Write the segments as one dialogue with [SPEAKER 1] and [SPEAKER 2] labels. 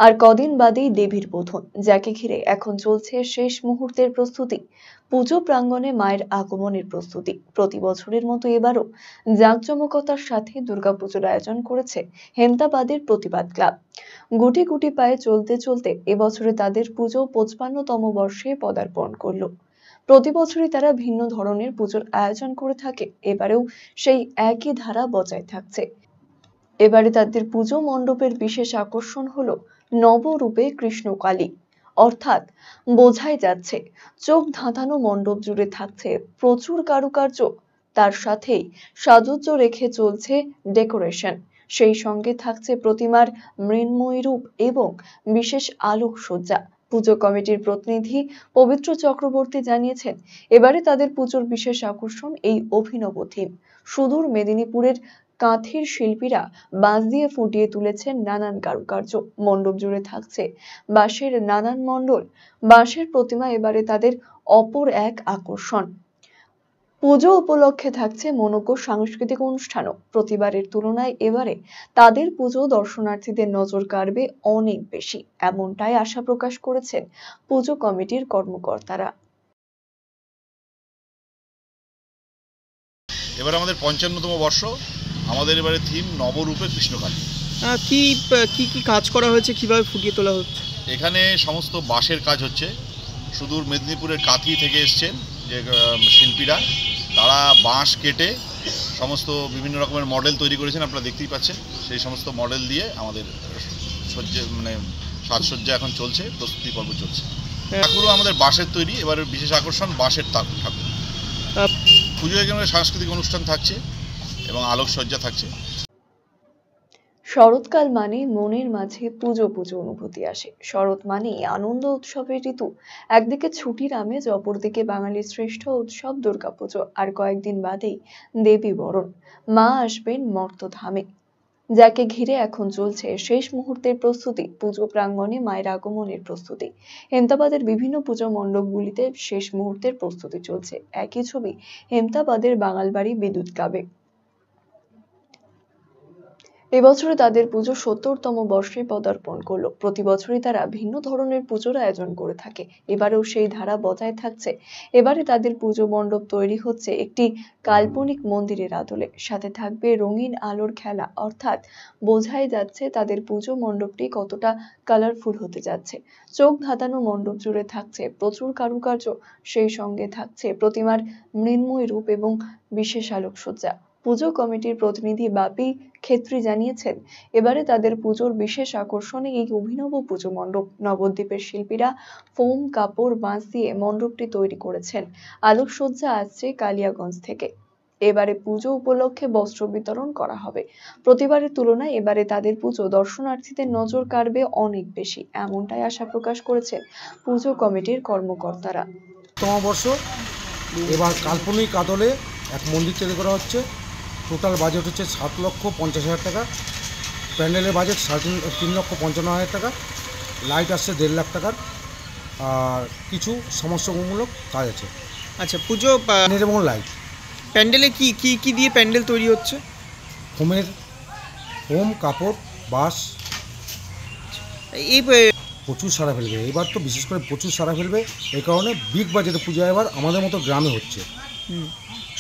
[SPEAKER 1] আর কদিন বাদেই দেবীর বোধন, যাকে ঘিরে এখন চলছে শেষ মুহূর্তের প্রস্তুতি। পুজো প্রাঙ্গণে মায়ের আগমনের প্রস্তুতি। প্রতি বছরের মতো এবারও জাঁকজমকতার সাথে দুর্গাপুজোর আয়োজন করেছে হেমতাবাদের প্রতিবাদ ক্লাব। গুটি গুটি পায়ে চলতে চলতে এবছরে তাদের পুজো 55তম বর্ষে পদার্পণ করলো। প্রতি বছরই তারা ভিন্ন ধরনের পুজোর আয়োজন করে থাকে, এবারেও সেই একই ধারা বজায় থাকছে। এবারে তাদের পুজো মণ্ডপের বিশেষ আকর্ষণ হলো নবরূপে কৃষ্ণকালী, অর্থাৎ বোঝাই যাচ্ছে চোখ ধাঁধানো মণ্ডপ জুড়ে থাকছে প্রচুর কারুকার্য, তার সাথেই সাজুজ্য রেখে চলছে ডেকোরেশন। সেই সঙ্গে থাকছে প্রতিমার মৃন্ময়ী রূপ এবং বিশেষ আলোকসজ্জা। পুজো কমিটির প্রতিনিধি পবিত্র চক্রবর্তী জানিয়েছেন, এবারে তাদের পুজোর বিশেষ আকর্ষণ এই অভিনব থিম। সুদূর মেদিনীপুরের কাঁথির শিল্পীরা বাঁশ দিয়ে ফুটিয়ে তুলেছেন নানান কারুকার্য। মণ্ডপ জুড়ে থাকছে বাঁশের নানান মণ্ডল। বাঁশের প্রতিমা এবারে তাদের অপর এক আকর্ষণ। পুজো উপলক্ষে থাকছে মনোজ্ঞ সাংস্কৃতিক অনুষ্ঠানও। প্রতিবারের তুলনায় এবারে তাদের পুজো দর্শনার্থীদের নজর কাড়বে অনেক বেশি, এমনটাই আশা প্রকাশ করেছেন পুজো কমিটির কর্মকর্তারা।
[SPEAKER 2] এবার আমাদের 55তম বর্ষ, আমাদের এবারে থিম নবরূপে কৃষ্ণকালী।
[SPEAKER 3] কি কি কি কাজ করা হয়েছে, কিভাবে ফুটিয়ে তোলা হচ্ছে?
[SPEAKER 2] এখানে সমস্ত বাঁশের কাজ হচ্ছে। সুদূর মেদিনীপুরের কাঁথি থেকে এসছেন যে শিল্পীরা, তারা বাঁশ কেটে সমস্ত বিভিন্ন রকমের মডেল তৈরি করেছেন, আপনারা দেখতেই পাচ্ছেন। সেই সমস্ত মডেল দিয়ে আমাদের সাজসজ্জা এখন চলছে, প্রস্তুতি পর্ব চলছে। ঠাকুরও আমাদের বাঁশের তৈরি, এবারের বিশেষ আকর্ষণ বাঁশের ঠাকুর। পুজোয় এখানে সাংস্কৃতিক অনুষ্ঠান থাকছে এবং আলোকসজ্জা থাকছে।
[SPEAKER 1] শরৎকাল মানে মনের মাঝে পুজো পুজো অনুভূতি আসে। শরৎ মানে আনন্দ উৎসবের ঋতু। একদিকে ছুটির আমেজ, অপরদিকে বাঙালির শ্রেষ্ঠ উৎসব দুর্গাপুজো। আর কয়েকদিন বাদেই দেবী বরণ, মা আসবেন মর্তধামে, যাকে ঘিরে এখন চলছে শেষ মুহূর্তের প্রস্তুতি। পুজো প্রাঙ্গণে মায়ের আগমনের প্রস্তুতি। হেমতাবাদের বিভিন্ন পুজো মণ্ডপগুলিতে শেষ মুহূর্তের প্রস্তুতি চলছে। একই ছবি হেমতাবাদের বাঙালবাড়ি বিদ্যুৎ ক্লাবে। এবছরে তাদের পুজো 70তম বর্ষে পদার্পণ করলো। প্রতি বছরই তারা ভিন্ন ধরনের পুজোর আয়োজন করে থাকে, এবারেও সেই ধারা বজায় থাকছে। এবারে তাদের পুজো মণ্ডপ তৈরি হচ্ছে একটি কাল্পনিক মন্দিরের আদলে, সাথে থাকবে রঙিন আলোর খেলা, অর্থাৎ বোঝাই যাচ্ছে তাদের পুজো মণ্ডপটি কতটা কালারফুল হতে যাচ্ছে। চোখ ধাঁধানো মণ্ডপ জুড়ে থাকছে প্রচুর কারুকার্য, সেই সঙ্গে থাকছে প্রতিমার মৃন্ময়ী রূপ এবং বিশেষ আলোকসজ্জা। পুজো কমিটির প্রতিনিধি বাপি ক্ষেত্রী জানিয়েছেন, এবারে তাদের পুজোর বিশেষ আকর্ষণে এই অভিনব পুজো মণ্ডপ। নবদ্বীপের শিল্পীরা ফোম, কাপড়, বাঁশ দিয়ে মণ্ডপটি তৈরি করেছেন। আলোকসজ্জা আসছে কালিয়াগঞ্জ থেকে। এবারে পুজো উপলক্ষে বস্ত্র বিতরণ করা হবে। প্রতিবারের তুলনায় এবারে তাদের পুজো দর্শনার্থীদের নজর কাড়বে অনেক বেশি, এমনটাই আশা প্রকাশ করেছেন পুজো কমিটির কর্মকর্তারা।
[SPEAKER 4] বর্ষ এবার কাল্পনিক আদলে এক মন্দির তৈরি করা হচ্ছে। টোটাল বাজেট হচ্ছে 7,50,000 টাকা। প্যান্ডেলের বাজেট 3,55,000 টাকা। লাইট আসছে 1.5 লাখ টাকার, আর কিছু সমাজসেবামূলক কাজ আছে।
[SPEAKER 3] আচ্ছা, পুজো
[SPEAKER 4] এবং লাইট।
[SPEAKER 3] প্যান্ডেলে কি কি কি দিয়ে প্যান্ডেল তৈরি হচ্ছে?
[SPEAKER 4] ফোম, কাপড়, বাঁশ।
[SPEAKER 3] এই
[SPEAKER 4] প্রচুর সাড়া ফেলবে এবার, তো বিশেষ করে প্রচুর সাড়া ফেলবে। এই কারণে বিগ বাজেটে পূজা এবার আমাদের মতো গ্রামে হচ্ছে।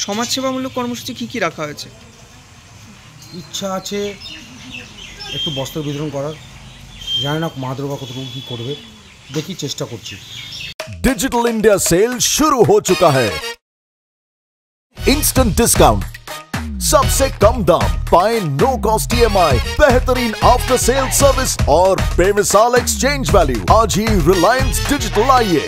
[SPEAKER 3] সমাজসেবামূলক কর্মসূচি কি কি রাখা হয়েছে?
[SPEAKER 4] ইচ্ছা আছে একটু বস্ত্র বিতরণ করার, জানি না মা দুর্গা কতটুকু কি করবে, দেখি চেষ্টা করছি।
[SPEAKER 5] डिजिटल इंडिया सेल शुरू हो चुका है। इंस्टेंट डिस्काउंट, सबसे कम दाम, पाए नो कॉस्ट EMI, बेहतरीन आफ्टर सेल सर्विस और बेमिसाल एक्सचेंज वैल्यू। आज ही रिलायंस डिजिटल आइए।